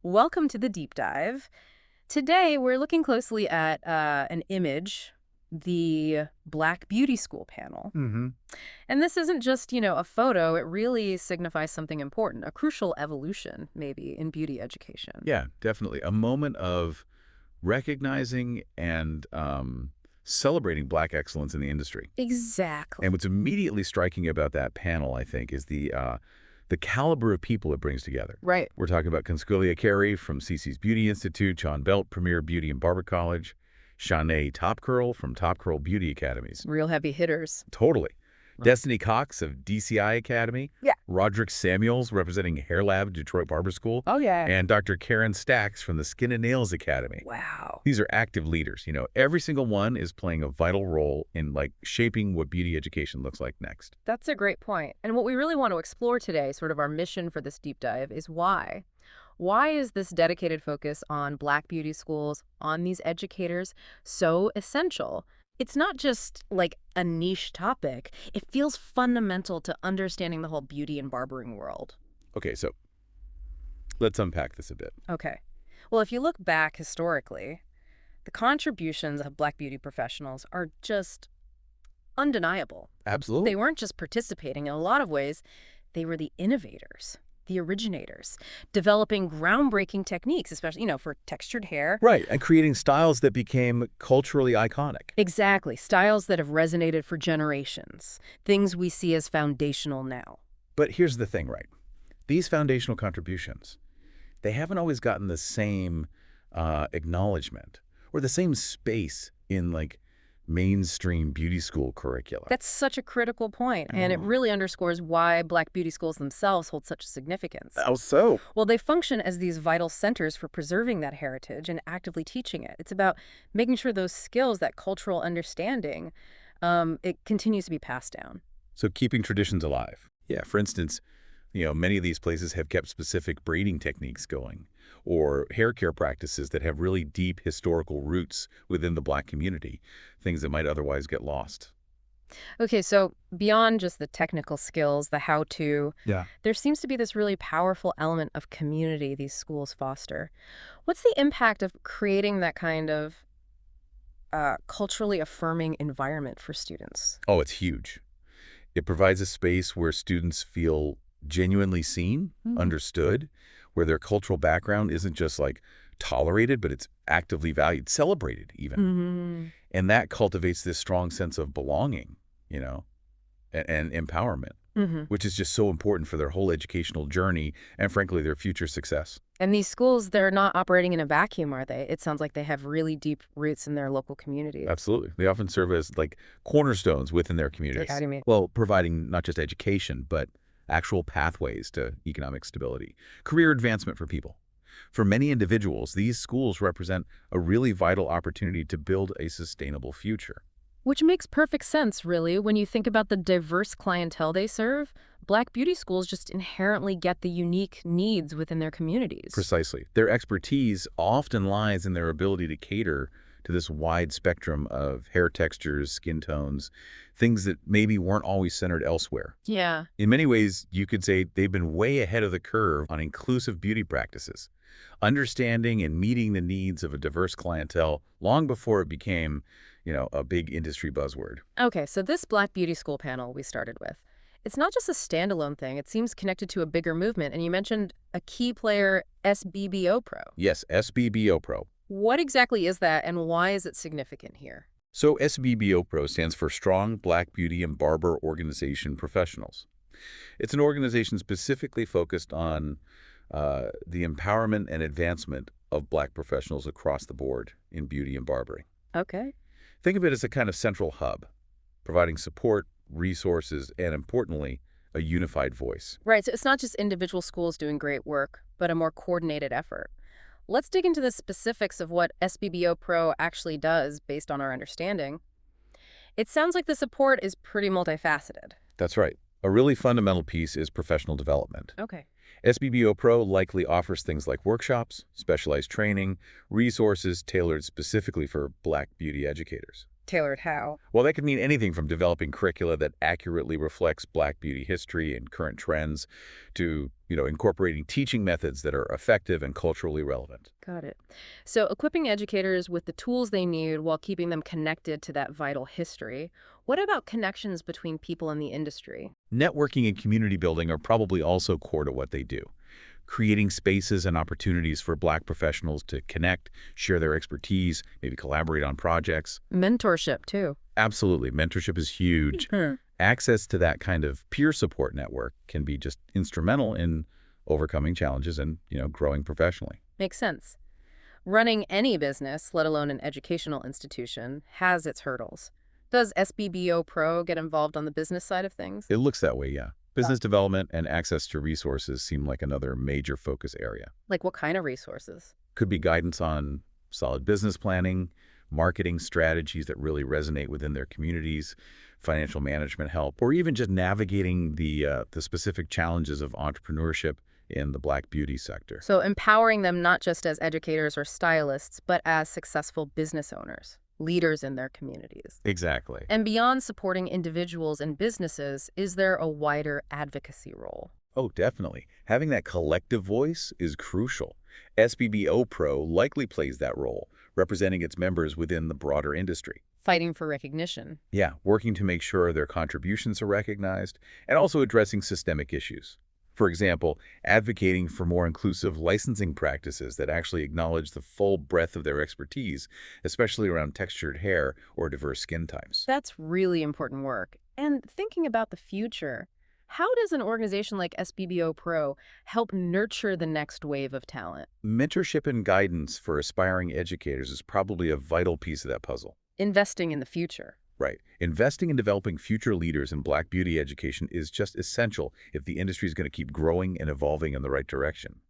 Welcome to the deep dive. Today, we're looking closely at an image, the Black Beauty School panel. hmm And this isn't just, a photo. It really signifies something important, a crucial evolution, maybe, in beauty education. Yeah, definitely. A moment of recognizing and celebrating Black excellence in the industry. And Exactly. what's immediately striking about that panel, I think, is the caliber of people it brings together. Right. We're talking about Consuelia Carey from CC's Beauty Institute, John Belt, Premier Beauty and Barber College, Shanae Top Curl from Top Curl Beauty Academies. Real heavy hitters. Totally. Right. Destiny Cox of DCI Academy, Yeah. Roderick Samuels representing Hair Lab Detroit Barber School, Oh, yeah. and Dr. Karen Stacks from the Skin and Nails Academy. Wow. These are active leaders. Every single one is playing a vital role in shaping what beauty education looks like next. That's a great point. And what we really want to explore today, sort of our mission for this deep dive, is why. Why is this dedicated focus on Black beauty schools, on these educators, so essential? It's not just like a niche topic. It feels fundamental to understanding the whole beauty and barbering world. Okay, so let's unpack this a bit. Okay. Well, if you look back historically, the contributions of Black beauty professionals are just undeniable. Absolutely. They weren't just participating. In a lot of ways, they were the innovators, the originators, developing groundbreaking techniques, especially, for textured hair. Right, and creating styles that became culturally iconic. Exactly. Styles that have resonated for generations. Things we see as foundational now. But here's the thing, right? These foundational contributions, they haven't always gotten the same acknowledgement or the same space in mainstream beauty school curricula. That's such a critical point, and it really underscores why Black beauty schools themselves hold such significance. How so? Well, they function as these vital centers for preserving that heritage and actively teaching it. It's about making sure those skills, that cultural understanding, it continues to be passed down. So keeping traditions alive. Yeah, for instance, many of these places have kept specific braiding techniques going or hair care practices that have really deep historical roots within the Black community, things that might otherwise get lost. Okay, so beyond just the technical skills, the how-to, Yeah. there seems to be this really powerful element of community these schools foster. What's the impact of creating that kind of culturally affirming environment for students? Oh, it's huge. It provides a space where students feel genuinely seen, understood, where their cultural background isn't just tolerated, but it's actively valued, celebrated even. Mm-hmm. And that cultivates this strong sense of belonging, and empowerment, Mm-hmm. which is just so important for their whole educational journey and, frankly, their future success. And these schools, they're not operating in a vacuum, are they? It sounds like they have really deep roots in their local communities. Absolutely. They often serve as cornerstones within their communities. How do you mean? Well, providing not just education, but actual pathways to economic stability, career advancement for people. For many individuals, these schools represent a really vital opportunity to build a sustainable future. Which makes perfect sense, really, when you think about the diverse clientele they serve. Black beauty schools just inherently get the unique needs within their communities. Precisely. Their expertise often lies in their ability to cater to this wide spectrum of hair textures, skin tones, things that maybe weren't always centered elsewhere. Yeah. In many ways, you could say they've been way ahead of the curve on inclusive beauty practices, understanding and meeting the needs of a diverse clientele long before it became, a big industry buzzword. Okay, so this Black beauty school panel we started with, it's not just a standalone thing. It seems connected to a bigger movement. And you mentioned a key player, SBBOpro. Yes, SBBOpro. What exactly is that, and why is it significant here? So SBBOpro stands for Strong Black Beauty and Barber Organization Professionals. It's an organization specifically focused on the empowerment and advancement of Black professionals across the board in beauty and barbering. Okay. Think of it as a kind of central hub, providing support, resources, and importantly, a unified voice. Right, so it's not just individual schools doing great work, but a more coordinated effort. Let's dig into the specifics of what SBBO Pro actually does based on our understanding. It sounds like the support is pretty multifaceted. That's right. A really fundamental piece is professional development. Okay. SBBO Pro likely offers things like workshops, specialized training, resources tailored specifically for Black beauty educators. Tailored how? Well, that could mean anything from developing curricula that accurately reflects Black beauty history and current trends to, incorporating teaching methods that are effective and culturally relevant. Got it. So, equipping educators with the tools they need while keeping them connected to that vital history. What about connections between people in the industry? Networking and community building are probably also core to what they do. Creating spaces and opportunities for Black professionals to connect, share their expertise, maybe collaborate on projects. Mentorship, too. Absolutely. Mentorship is huge. Access to that kind of peer support network can be just instrumental in overcoming challenges and, growing professionally. Makes sense. Running any business, let alone an educational institution, has its hurdles. Does SBBO Pro get involved on the business side of things? It looks that way, yeah. Business development and access to resources seem like another major focus area. Like what kind of resources? Could be guidance on solid business planning, marketing strategies that really resonate within their communities, financial management help, or even just navigating the specific challenges of entrepreneurship in the Black beauty sector. So empowering them not just as educators or stylists, but as successful business owners, leaders in their communities. Exactly. And beyond supporting individuals and businesses, is there a wider advocacy role? Oh, definitely. Having that collective voice is crucial. SBBOpro likely plays that role, representing its members within the broader industry. Fighting for recognition. Yeah, working to make sure their contributions are recognized and also addressing systemic issues. For example, advocating for more inclusive licensing practices that actually acknowledge the full breadth of their expertise, especially around textured hair or diverse skin types. That's really important work. And thinking about the future, how does an organization like SBBO Pro help nurture the next wave of talent? Mentorship and guidance for aspiring educators is probably a vital piece of that puzzle. Investing in the future. Right. Investing in developing future leaders in Black beauty education is just essential if the industry is going to keep growing and evolving in the right direction.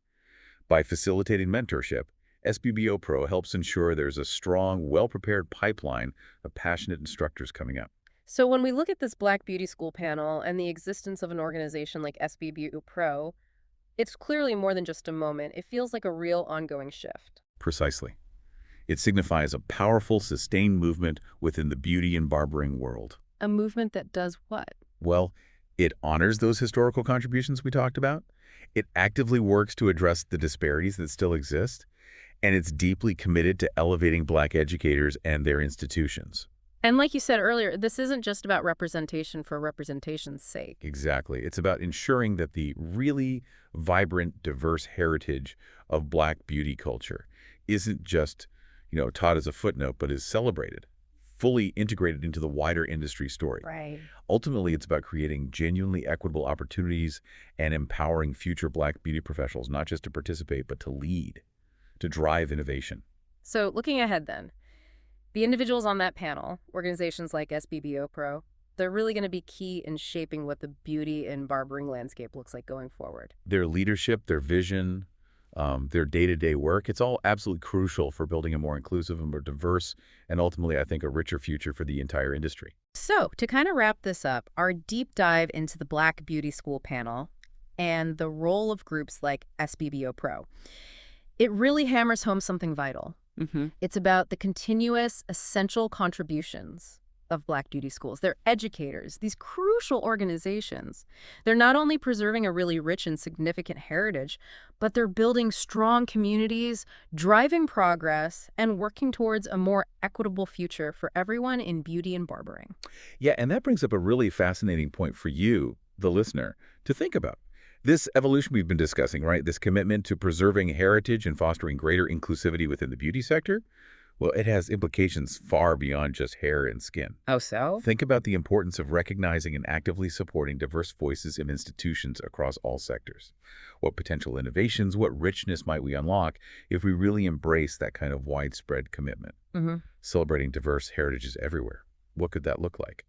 By facilitating mentorship, SBBO Pro helps ensure there's a strong, well-prepared pipeline of passionate instructors coming up. So when we look at this Black Beauty School panel and the existence of an organization like SBBO Pro, it's clearly more than just a moment. It feels like a real ongoing shift. Precisely. It signifies a powerful, sustained movement within the beauty and barbering world. A movement that does what? Well, it honors those historical contributions we talked about. It actively works to address the disparities that still exist. And it's deeply committed to elevating Black educators and their institutions. And like you said earlier, this isn't just about representation for representation's sake. Exactly. It's about ensuring that the really vibrant, diverse heritage of Black beauty culture isn't just taught as a footnote, but is celebrated, fully integrated into the wider industry story. Right. Ultimately, it's about creating genuinely equitable opportunities and empowering future Black beauty professionals, not just to participate, but to lead, to drive innovation. So looking ahead then, the individuals on that panel, organizations like SBBO Pro, they're really going to be key in shaping what the beauty and barbering landscape looks like going forward. Their leadership, their vision, their day-to-day work, it's all absolutely crucial for building a more inclusive and more diverse and ultimately, I think, a richer future for the entire industry. So to kind of wrap this up, our deep dive into the Black Beauty School panel and the role of groups like SBBO Pro, it really hammers home something vital. It's about the continuous, essential contributions of Black beauty schools. They're educators, these crucial organizations. They're not only preserving a really rich and significant heritage, but they're building strong communities, driving progress, and working towards a more equitable future for everyone in beauty and barbering. Yeah, and that brings up a really fascinating point for you, the listener, to think about. This evolution we've been discussing, right? This commitment to preserving heritage and fostering greater inclusivity within the beauty sector, well, it has implications far beyond just hair and skin. Oh, so? Think about the importance of recognizing and actively supporting diverse voices in institutions across all sectors. What potential innovations, what richness might we unlock if we really embrace that kind of widespread commitment? Celebrating diverse heritages everywhere. What could that look like?